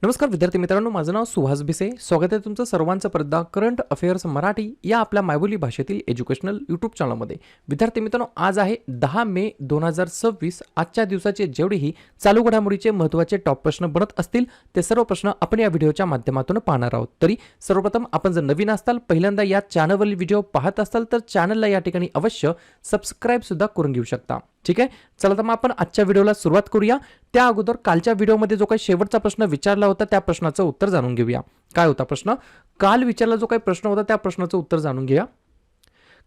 नमस्कार विद्यार्थी मित्रांनो, माझं नाव सुहास भिसे. स्वागत आहे तुमचं सर्वांचं परदा करंट अफेअर्स मराठी या आपल्या मायबोली भाषेतील एज्युकेशनल यूट्यूब चॅनलमध्ये. विद्यार्थी मित्रांनो, आज आहे 10 मे 2026. आजच्या दिवसाचे जेवढेही चालू घडामोडीचे महत्त्वाचे टॉप प्रश्न बनत असतील ते सर्व प्रश्न आपण या व्हिडिओच्या माध्यमातून पाहणार आहोत. तरी सर्वप्रथम आपण जर नवीन असाल, पहिल्यांदा या चॅनलवरील व्हिडिओ पाहत असाल तर चॅनलला या ठिकाणी अवश्य सबस्क्राईब सुद्धा करून घेऊ शकता. ठीक आहे, चला तर मग आपण आजच्या व्हिडिओला सुरुवात करूया. त्या अगोदर कालच्या व्हिडिओमध्ये जो काही शेवटचा प्रश्न विचारला होता त्या प्रश्नाचं उत्तर जाणून घेऊया. काय होता प्रश्न? काल विचारला जो काही प्रश्न होता त्या प्रश्नाचं उत्तर जाणून घेऊया.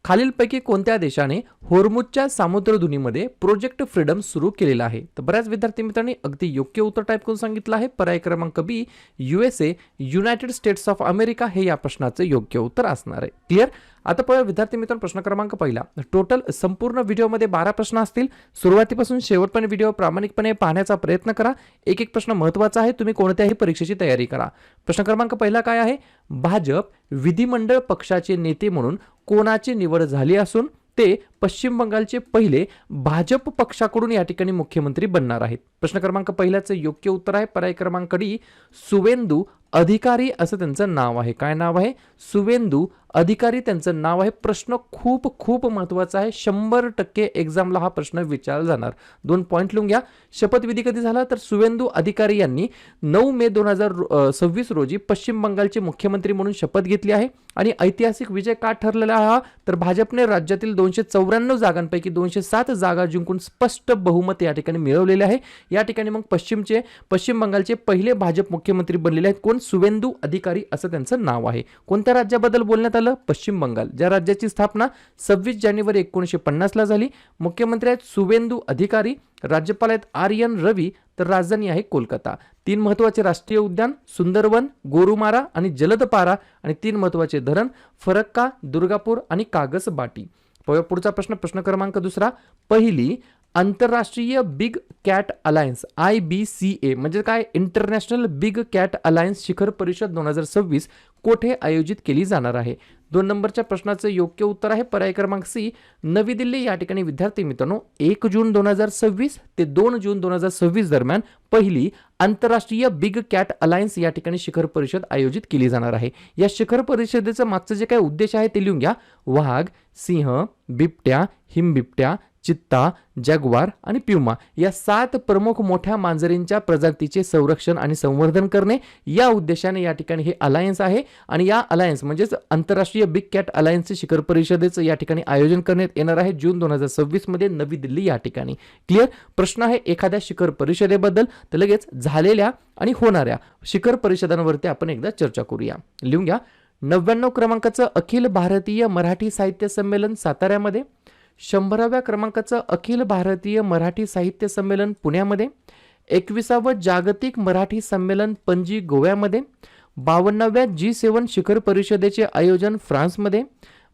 खालीलपैकी कोणत्या देशाने होर्मुझच्या सामुद्रधुनीमध्ये प्रोजेक्ट फ्रीडम सुरू केलेला आहे? तर बऱ्याच विद्यार्थी मित्रांनी अगदी योग्य उत्तर टाईप करून सांगितलं आहे. पर्याय क्रमांक बी, USA, United states of America हे या प्रश्नाचं योग्य उत्तर असणार आहे. क्लिअर? आता पहा विद्यार्थी मित्रांनो, प्रश्न क्रमांक पहिला. टोटल संपूर्ण व्हिडिओमध्ये 12 प्रश्न असतील. सुरुवातीपासून शेवटपर्यंत व्हिडिओ प्रामाणिकपणे पाहण्याचा प्रयत्न करा. एक एक प्रश्न महत्त्वाचा आहे, तुम्ही कोणत्याही परीक्षेची तयारी करा. प्रश्न क्रमांक पहिला काय आहे? भाजप विधिमंडळ पक्षाचे नेते म्हणून कोणाची निवड झाली असून ते पश्चिम बंगालचे पहिले भाजप पक्षाकडून या ठिकाणी मुख्यमंत्री बनणार आहेत? प्रश्न क्रमांक पहिल्याचं योग्य उत्तर आहे पर्याय क्रमांक डी, सुवेंदू अधिकारी असं त्यांचं नाव आहे. काय नाव आहे? सुवेंदू अधिकारी त्यांचं नाव आहे. प्रश्न खूप खूप महत्त्वाचा आहे. 100% एक्झामला हा प्रश्न विचारला जाणार. 2 पॉईंट लिहून घ्या. शपथविधी कधी झाला? तर सुवेंदू अधिकारी यांनी 9 मे 2026 रोजी पश्चिम बंगालचे मुख्यमंत्री म्हणून शपथ घेतली आहे. आणि ऐतिहासिक विजय का ठरलेला आहे? तर भाजपने राज्यातील 294 जागांपैकी 207 जागा जिंकून स्पष्ट बहुमत या ठिकाणी मिळवलेले आहे. या ठिकाणी मग पश्चिम बंगालचे पहिले भाजप मुख्यमंत्री बनलेले आहेत. कोण? सुवेंदू अधिकारी असं त्यांचं नाव आहे. कोणत्या राज्याबद्दल बोलण्यात आलं? पश्चिम बंगाल, ज्या राज्याची स्थापना 26 जानेवारी 1950 ला झाली. मुख्यमंत्री आहेत सुवेंदू अधिकारी. राज्यपाल आहेत RN रवी. तर राजधानी आहे कोलकाता. 3 महत्त्वाचे राष्ट्रीय उद्यान सुंदरवन, गोरुमारा आणि जलदपारा. आणि 3 महत्त्वाचे धरण फरक्का, दुर्गापूर आणि कागसबाटी. पुढचा प्रश्न, प्रश्न क्रमांक दुसरा. पहिली आंतरराष्ट्रीय बिग कॅट अलायन्स IBCA म्हणजे काय? इंटरनॅशनल बिग कॅट अलायन्स शिखर परिषद 2026 कोठे आयोजित केली जाणार आहे? 2 नंबरच्या प्रश्नाचं योग्य उत्तर आहे पर्याय क्रमांक सी, नवी दिल्ली. या ठिकाणी विद्यार्थी मित्रांनो 1 जून 2026 ते 2 जून 2026 दरम्यान पहिली आंतरराष्ट्रीय बिग कॅट अलायन्स या ठिकाणी शिखर परिषद आयोजित केली जाणार आहे. या शिखर परिषदेचं मागचं जे काही उद्देश आहे ते लिहून घ्या. वाघ, सिंह, बिबट्या, हिमबिबट्या, चित्ता, जॅग्वार आणि प्युमा या 7 प्रमुख मोठ्या मांजरींच्या प्रजातीचे संरक्षण आणि संवर्धन करणे या उद्देशाने या ठिकाणी हे अलायन्स आहे. आणि या अलायन्स म्हणजेच आंतरराष्ट्रीय बिग कॅट अलायन्सचे शिखर परिषदेचं या ठिकाणी आयोजन करण्यात येणार आहे जून 2026 मध्ये नवी दिल्ली या ठिकाणी. क्लिअर? प्रश्न आहे एखाद्या शिखर परिषदेबद्दल, तर लगेच झालेल्या आणि होणाऱ्या शिखर परिषदांवरती आपण एकदा चर्चा करूया. लिहून घ्या. 99 क्रमांकाचं अखिल भारतीय मराठी साहित्य संमेलन साताऱ्यामध्ये. 100व्या क्रमांकाचं अखिल भारतीय मराठी साहित्य संमेलन पुण्यामध्ये. 21वं जागतिक मराठी संमेलन पणजी गोव्यामध्ये. 52व्या G7 शिखर परिषदेचे आयोजन फ्रान्समध्ये.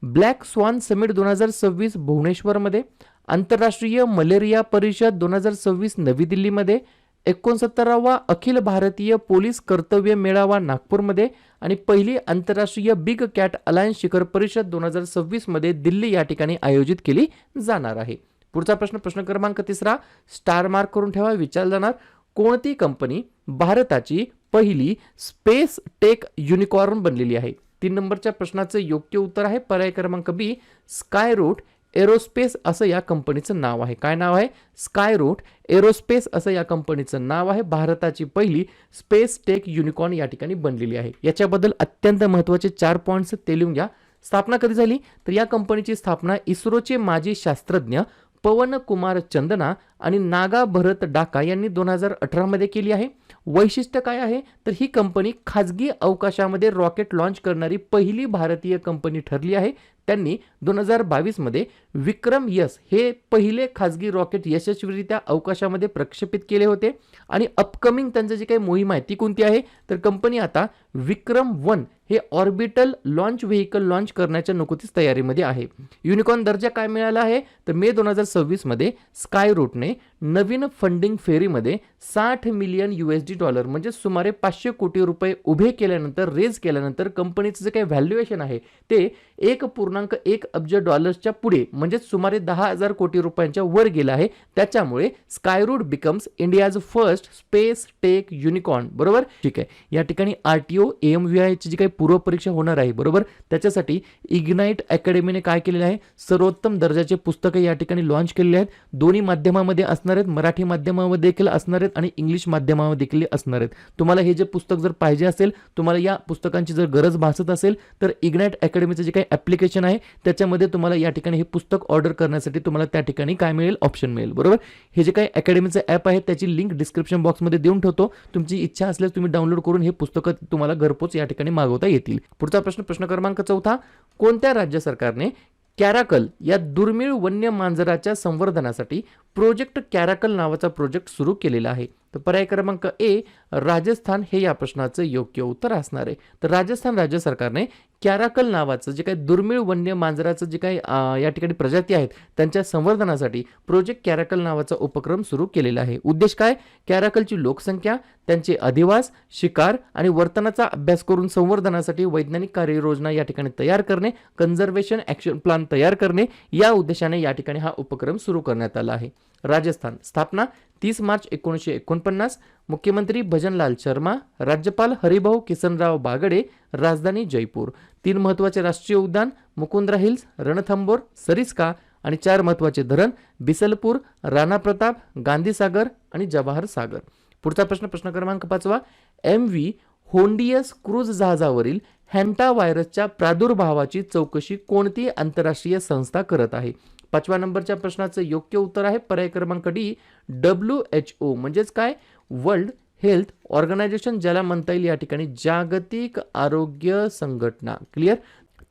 ब्लॅक स्वान समिट 2026 भुवनेश्वरमध्ये. आंतरराष्ट्रीय मलेरिया परिषद 2026 नवी दिल्लीमध्ये. 69वा अखिल भारतीय पोलीस कर्तव्य मेळावा नागपूरमध्ये. आणि पहिली आंतरराष्ट्रीय बिग कॅट अलायन्स शिखर परिषद 2026 मध्ये दिल्ली या ठिकाणी आयोजित केली जाणार आहे. पुढचा प्रश्न, प्रश्न क्रमांक तिसरा. स्टार मार्क करून ठेवा. विचारला जाणार, कोणती कंपनी भारताची पहिली स्पेस टेक युनिकॉर्न बनलेली आहे? 3 नंबरच्या प्रश्नाचं योग्य उत्तर आहे पर्याय क्रमांक बी, स्कायरूट एरोस्पेस असं या कंपनीचं नाव आहे. काय नाव आहे? स्कायरूट एरोस्पेस असं या कंपनीचं नाव आहे. भारताची पहिली स्पेस टेक युनिकॉर्न या ठिकाणी बनलेली आहे. याच्याबद्दल अत्यंत महत्त्वाचे 4 पॉईंट्स ते लिहून घ्या. स्थापना कधी झाली? तर या कंपनीची स्थापना इस्रोचे माजी शास्त्रज्ञ पवन कुमार चंदना आणि नागा भरत डाका यांनी 2018 मध्ये केली आहे. वैशिष्ट्य काय आहे? तर ही कंपनी खाजगी अवकाशामध्ये रॉकेट लॉन्च करणारी पहिली भारतीय कंपनी ठरली आहे. त्यांनी 2022 मध्ये विक्रम यस हे पहिले खाजगी रॉकेट यशस्वीरित्या अवकाशामध्ये प्रक्षेपित केले होते. आणि अपकमिंग त्यांचं जे काही मोहीम आहे ती कोणती आहे? तर कंपनी आता विक्रम 1 हे ऑर्बिटल लॉन्च व्हेकल लॉन्च करण्याच्या नुकतीच तयारीमध्ये आहे. युनिकॉर्न दर्जा काय मिळाला आहे? तर मे 2026 मध्ये स्कायरूटने नवीन फंडिंग फेरीमध्ये $60 मिलियन म्हणजे सुमारे 500 कोटी रुपये उभे केल्यानंतर रेज केल्यानंतर कंपनीचं जे काही व्हॅल्युएशन आहे ते 1 $1.1 अब्ज डॉलर्सच्या पुढे म्हणजेच सुमारे 10,000 कोटी रुपयांच्या वर गेला आहे. त्याच्यामुळे Skyroot becomes India's first space tech unicorn. बरोबर, ठीक आहे. या ठिकाणी RTO AMVI ची जी काही पूर्व परीक्षा होणार आहे, बरोबर, त्याच्यासाठी इग्नाइट अकॅडमीने काय केलेलं आहे, सर्वोत्तम दर्जाचे पुस्तकं या ठिकाणी लॉन्च केलेले आहेत. दोन्ही माध्यमामध्ये असणार आहेत, मराठी माध्यमामध्ये देखील असणार आहेत आणि इंग्लिश माध्यमामध्ये देखील असणार आहेत. तुम्हाला हे जे पुस्तक जर पाहिजे असेल, तुम्हाला या पुस्तकांची जर गरज भासत असेल तर इग्नाइट अकॅडमीचं जे काही ॲप्लिकेशन आहे त्याच्यामध्ये तुम्हाला या ठिकाणी हे पुस्तक ऑर्डर करण्यासाठी तुम्हाला त्या ठिकाणी काय मिळेल, ऑप्शन मिळेल. बरोबर, हे जे काही अकॅडमीचं ॲप आहे त्याची लिंक डिस्क्रिप्शन बॉक्समध्ये देऊन ठेवतो. तुमची इच्छा असल्यास तुम्ही डाउनलोड करून हे पुस्तकं तुम्हाला घरपोच या ठिकाणी मागवता येतील. पुढचा प्रश्न क्रमांक 4. कोणत्या राज्य सरकारने कॅराकल या दुर्मिळ वन्य मांजराच्या संवर्धनासाठी प्रोजेक्ट कॅराकल नावाचा प्रोजेक्ट सुरू केलेला आहे? तर पर्याय क्रमांक ए राजस्थान हे या प्रश्नाचं योग्य उत्तर असणार आहे. तर राजस्थान राज्य सरकारने कॅराकल नावाचं जे काही दुर्मिळ वन्य मांजराचं जे काही या ठिकाणी प्रजाती आहेत त्यांच्या संवर्धनासाठी प्रोजेक्ट कॅराकल नावाचा उपक्रम सुरू केलेला आहे. उद्देश काय? कॅराकलची लोकसंख्या, त्यांचे अधिवास, शिकार आणि वर्तनाचा अभ्यास करून संवर्धनासाठी वैज्ञानिक कार्ययोजना या ठिकाणी तयार करणे, कन्झर्वेशन ॲक्शन प्लॅन तयार करणे, या उद्देशाने या ठिकाणी हा उपक्रम सुरू करण्यात आला आहे. राजस्थान स्थापना 30 मार्च 1949. मुख्यमंत्री भजनलाल शर्मा, राज्यपाल हरिभाऊ किसनराव बागडे, राजधानी जयपूर. 3 महत्त्वाचे राष्ट्रीय उद्यान मुकुंद्रा हिल्स, रणथंबोर, सरिस्का आणि 4 महत्त्वाचे धरण बिसलपूर, राणा प्रताप, गांधीसागर आणि जवाहर सागर. पुढचा प्रश्न क्रमांक 5. MV होंडियस क्रूझ जहाजावरील हॅन्टा व्हायरसच्या प्रादुर्भावाची चौकशी कोणती आंतरराष्ट्रीय संस्था करत आहे? 5व्या नंबरच्या प्रश्नाचं योग्य उत्तर आहे पर्याय क्रमांक डी WHO. म्हणजेच काय? वर्ल्ड हेल्थ ऑर्गनायझेशन, ज्याला म्हणता येईल या ठिकाणी जागतिक आरोग्य संघटना. क्लिअर?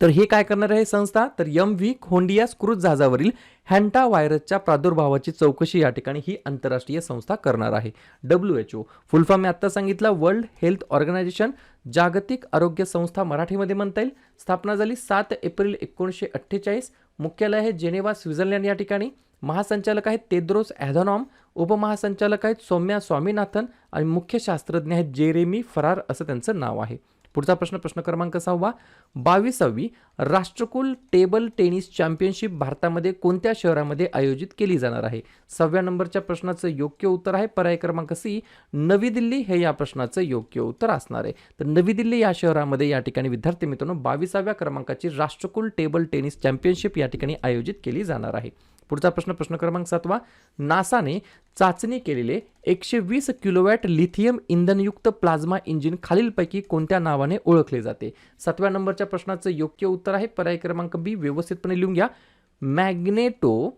तर हे काय करणार आहे संस्था? तर MV होंडियास क्रूझ जहाजावरील हॅन्टा व्हायरसच्या प्रादुर्भावाची चौकशी या ठिकाणी ही आंतरराष्ट्रीय संस्था करणार आहे. WHO फुल फॉर्म मी आता सांगितला, वर्ल्ड हेल्थ ऑर्गनायझेशन, जागतिक आरोग्य संस्था मराठीमध्ये म्हणता येईल. स्थापना झाली 7 एप्रिल 1948. मुख्यालय आहे जेनेवा, स्वित्झर्लंड या ठिकाणी. महासंचालक आहेत तेद्रोस ॲधनॉम, उपमहासंचालक आहेत सौम्या स्वामीनाथन आणि मुख्य शास्त्रज्ञ आहेत जेरेमी फरार असं त्यांचं नाव आहे. पुढचा प्रश्न क्रमांक 6. 22वी राष्ट्रकुल टेबल टेनिस चॅम्पियनशिप भारतामध्ये कोणत्या शहरामध्ये आयोजित केली जाणार आहे? 6व्या नंबरच्या प्रश्नाचं योग्य उत्तर आहे पर्याय क्रमांक सी नवी दिल्ली हे या प्रश्नाचं योग्य उत्तर असणार आहे. तर नवी दिल्ली या शहरामध्ये या ठिकाणी विद्यार्थी मित्रांनो 22व्या क्रमांकाची राष्ट्रकुल टेबल टेनिस चॅम्पियनशिप या ठिकाणी आयोजित केली जाणार आहे. पुढचा प्रश्न क्रमांक 7. नासाने चाचणी केलेले 120 किलोवॅट लिथियम इंधनयुक्त प्लाझ्मा इंजिन खालीलपैकी कोणत्या नावाने ओळखले जाते? 7व्या नंबरच्या प्रश्नाचं योग्य उत्तर आहे पर्याय क्रमांक बी. व्यवस्थितपणे लिहून घ्या. Magneto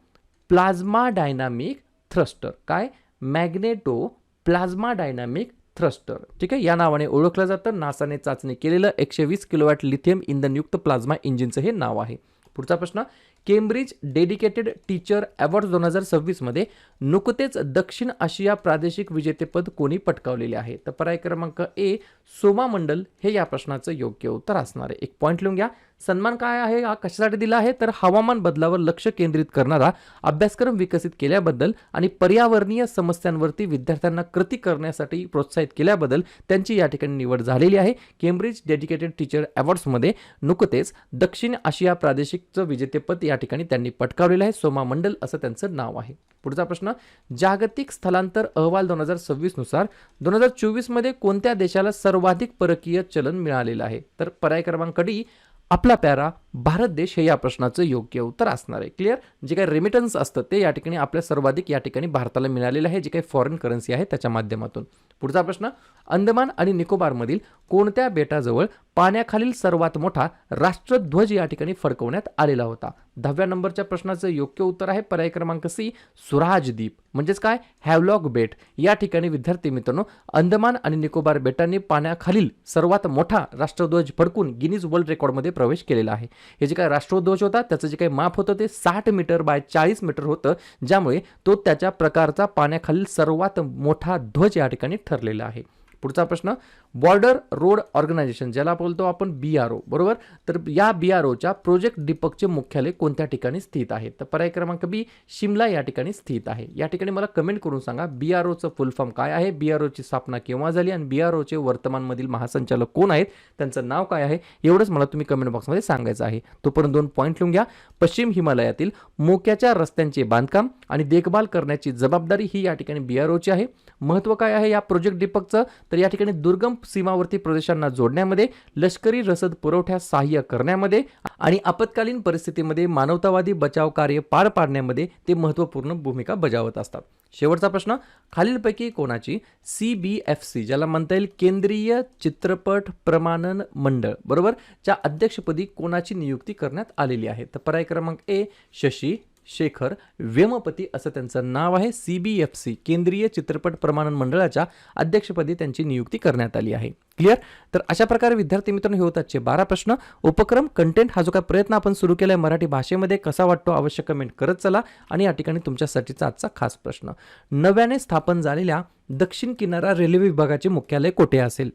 plasma dynamic thruster. काय? Magneto plasma dynamic thruster. ठीक आहे, या नावाने ओळखलं जातं. नासाने चाचणी केलेलं 120 किलोवॅट लिथियम इंधनयुक्त प्लाझ्मा इंजिनचं हे नाव आहे. पुढचा प्रश्न. केम्ब्रिज डेडिकेटेड टीचर अवॉर्ड 2026 मध्ये नुकतेच दक्षिण आशिया प्रादेशिक विजेतेपद कोणी पटकावलेले आहे? तर पर्याय क्रमांक ए सोमा मंडल हे या प्रश्नाचं योग्य उत्तर असणार आहे. एक पॉईंट लिहून घ्या. सन्मान काय आहे, हा कशासाठी दिला आहे? तर हवामान बदलावर लक्ष केंद्रित करणारा अभ्यासक्रम विकसित केल्याबद्दल आणि पर्यावरणीय समस्यांवरती विद्यार्थ्यांना कृती करण्यासाठी प्रोत्साहित केल्याबद्दल त्यांची या ठिकाणी निवड झालेली आहे. केम्ब्रिज डेडिकेटेड टीचर अवॉर्ड्समध्ये नुकतेच दक्षिण आशिया प्रादेशिकचं विजेतेपद या ठिकाणी त्यांनी पटकावलेलं आहे. सोमा मंडल असं त्यांचं नाव आहे. पुढचा प्रश्न. जागतिक स्थलांतर अहवाल 2026 नुसार 2024 मध्ये कोणत्या देशाला सर्वाधिक परकीय चलन मिळालेलं आहे? तर पर्याय क्रमांक डी आपला प्यारा भारत देश हे या प्रश्नाचं योग्य उत्तर असणार आहे. क्लिअर? जे काही रेमिटन्स असतं ते या ठिकाणी आपल्या सर्वाधिक या ठिकाणी भारताला मिळालेलं आहे, जे काही फॉरेन करन्सी आहे त्याच्या माध्यमातून. पुढचा प्रश्न. अंदमान आणि निकोबारमधील कोणत्या बेटाजवळ पाण्याखालील सर्वात मोठा राष्ट्रध्वज या ठिकाणी फडकवण्यात आलेला होता? 10व्या नंबरच्या प्रश्नाचं योग्य उत्तर आहे पर्याय क्रमांक सी सुराज द्वीप. म्हणजेच काय? हॅवलॉक बेट. या ठिकाणी विद्यार्थी मित्रांनो अंदमान आणि निकोबार बेटांनी पाण्याखालील सर्वात मोठा राष्ट्रध्वज फडकून गिनीज वर्ल्ड रेकॉर्डमध्ये प्रवेश केलेला आहे. हे जे काही राष्ट्रध्वज होता त्याचं जे काही माप होतं ते 60 मीटर बाय 40 मीटर होतं, ज्यामुळे तो त्याच्या प्रकारचा पाण्याखालील सर्वात मोठा ध्वज या ठिकाणी ठरलेला आहे. पुढचा प्रश्न, बॉर्डर रोड ऑर्गनायझेशन ज्याला बोलतो आपण BRO, बरोबर, तर या BROच्या प्रोजेक्ट दीपकचे मुख्यालय कोणत्या ठिकाणी स्थित आहे? तर पर्याय क्रमांक बी, शिमला या ठिकाणी स्थित आहे. या ठिकाणी मला कमेंट करून सांगा BROचं फुल फॉर्म काय आहे, BROची स्थापना केव्हा झाली आणि BROचे वर्तमानमधील महासंचालक कोण आहेत, त्यांचं नाव काय आहे, एवढंच मला तुम्ही कमेंट बॉक्समध्ये सांगायचं आहे. तोपर्यंत 2 पॉईंट लिहून घ्या. पश्चिम हिमालयातील मोक्याच्या रस्त्यांचे बांधकाम आणि देखभाल करण्याची जबाबदारी ही या ठिकाणी BROची आहे. महत्त्व काय आहे या प्रोजेक्ट दीपकचं, तर या ठिकाणी दुर्गम सीमावर्ती प्रदेशांना जोडण्यामध्ये, लष्करी रसद पुरवठ्यास सहाय्य करण्यामध्ये आणि आपत्कालीन परिस्थितीमध्ये मानवतावादी बचाव कार्य पार पाडण्यामध्ये ते महत्त्वपूर्ण भूमिका बजावत असतात. शेवटचा प्रश्न, खालीलपैकी कोणाची CBFC ज्याला म्हणता येईल केंद्रीय चित्रपट प्रमाणन मंडळ, बरोबर, च्या अध्यक्षपदी कोणाची नियुक्ती करण्यात आलेली आहे? तर पर्याय क्रमांक ए, शशी शेखर वेमपती असं त्यांचं नाव आहे. CBFC केंद्रीय चित्रपट प्रमाणन मंडळाच्या अध्यक्षपदी त्यांची नियुक्ती करण्यात आली आहे. क्लिअर? तर अशा प्रकारे विद्यार्थी मित्रांनो हे होतात 12 प्रश्न. उपक्रम कंटेंट हा जो काही प्रयत्न आपण सुरू केलाय मराठी भाषेमध्ये कसा वाटतो अवश्य कमेंट करत चला. आणि या ठिकाणी तुमच्यासाठीचा आजचा खास प्रश्न, नव्याने स्थापन झालेल्या दक्षिण किनारा रेल्वे विभागाचे मुख्यालय कोठे असेल?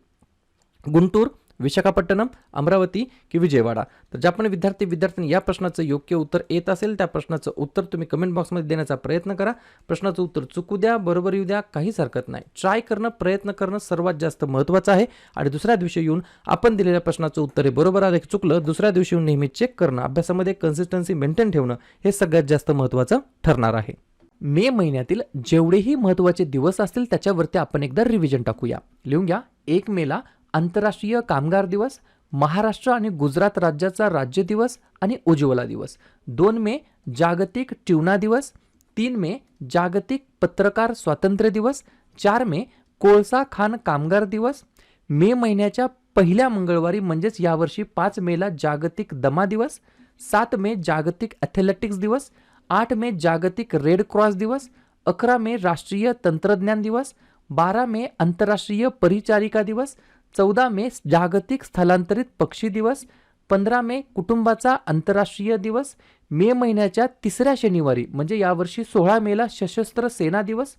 गुंटूर, विशाखापट्टणम, अमरावती की विजयवाडा? तर ज्या पण विद्यार्थ्यांनी या प्रश्नाचं योग्य उत्तर येत असेल त्या प्रश्नाचं उत्तर तुम्ही कमेंट बॉक्समध्ये देण्याचा प्रयत्न करा. प्रश्नाचं उत्तर चुकू द्या, बरोबर येऊ द्या, काहीच हरकत नाही. ट्राय करणं, प्रयत्न करणं सर्वात जास्त महत्त्वाचं आहे. आणि दुसऱ्या दिवशी येऊन आपण दिलेल्या प्रश्नाचं उत्तर हे बरोबर आलं की चुकलं, दुसऱ्या दिवशी येऊन नेहमी चेक करणं, अभ्यासामध्ये कन्सिस्टन्सी मेंटेन ठेवणं हे सगळ्यात जास्त महत्त्वाचं ठरणार आहे. मे महिन्यातील जेवढेही महत्त्वाचे दिवस असतील त्याच्यावरती आपण एकदा रिव्हिजन टाकूया. लिहून घ्या. 1 मेला आंतरराष्ट्रीय कामगार दिवस, महाराष्ट्र आणि गुजरात राज्याचा राज्य दिवस आणि उज्ज्वला दिवस. 2 मे जागतिक ट्यूना दिवस. 3 मे जागतिक पत्रकार स्वातंत्र्य दिवस. 4 मे कोळसा खाण कामगार दिवस. मे महिन्याच्या पहिल्या मंगळवारी म्हणजेच यावर्षी 5 मेला जागतिक दमा दिवस. 7 मे जागतिक ॲथलेटिक्स दिवस. 8 मे जागतिक रेड क्रॉस दिवस. 11 मे राष्ट्रीय तंत्रज्ञान दिवस. 12 मे आंतरराष्ट्रीय परिचारिका दिवस. 14 मे जागतिक स्थलांतरित पक्षी दिवस. 15 मे कुटुंबाचा आंतरराष्ट्रीय दिवस. मे महिन्याच्या 3ऱ्या शनिवारी म्हणजे यावर्षी 16 मेला सशस्त्र सेना दिवस.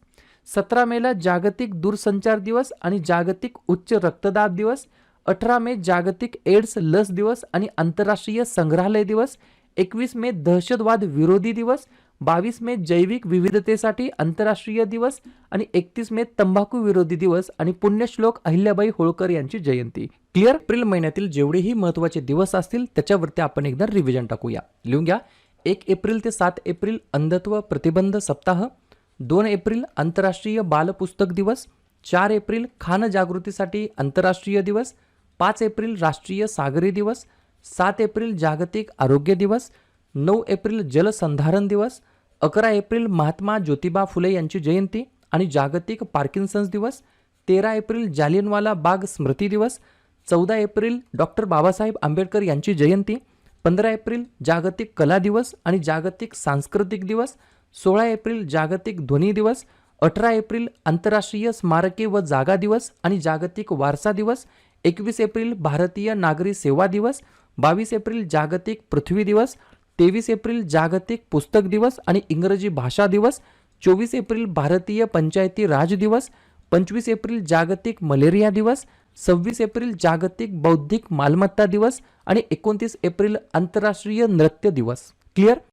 17 मेला जागतिक दूरसंचार दिवस आणि जागतिक उच्च रक्तदाब दिवस. 18 मे जागतिक एड्स लस दिवस आणि आंतरराष्ट्रीय संग्रहालय दिवस. 21 मे दहशतवाद विरोधी दिवस. 22 मे जैविक विविधतेसाठी आंतरराष्ट्रीय दिवस आणि 31 मे तंबाखू विरोधी दिवस आणि पुण्यश्लोक अहिल्याबाई होळकर यांची जयंती. क्लिअर? एप्रिल महिन्यातील जेवढेही महत्त्वाचे दिवस असतील त्याच्यावरती आपण एकदा रिव्हिजन टाकूया. लिहून घ्या. 1 एप्रिल ते 7 एप्रिल अंधत्व प्रतिबंध सप्ताह. 2 एप्रिल आंतरराष्ट्रीय बालपुस्तक दिवस. 4 एप्रिल खान जागृतीसाठी आंतरराष्ट्रीय दिवस. 5 एप्रिल राष्ट्रीय सागरी दिवस. 7 एप्रिल जागतिक आरोग्य दिवस. 9 एप्रिल जलसंधारण दिवस. 11 एप्रिल महात्मा ज्योतिबा फुले यांची जयंती आणि जागतिक पार्किन्सन्स दिवस. 13 एप्रिल जालियनवाला बाग स्मृती दिवस. 14 एप्रिल डॉक्टर बाबासाहेब आंबेडकर यांची जयंती. 15 एप्रिल जागतिक कला दिवस आणि जागतिक सांस्कृतिक दिवस. 16 एप्रिल जागतिक ध्वनी दिवस. 18 एप्रिल आंतरराष्ट्रीय स्मारके व जागा दिवस आणि जागतिक वारसा दिवस. 21 एप्रिल भारतीय नागरी सेवा दिवस. 22 एप्रिल जागतिक पृथ्वी दिवस. 23 एप्रिल जागतिक पुस्तक दिवस आणि इंग्रजी भाषा दिवस. 24 एप्रिल भारतीय पंचायती राज दिवस. 25 एप्रिल जागतिक मलेरिया दिवस. 26 एप्रिल जागतिक बौद्धिक मालमत्ता दिवस आणि 29 एप्रिल आंतरराष्ट्रीय नृत्य दिवस. क्लिअर?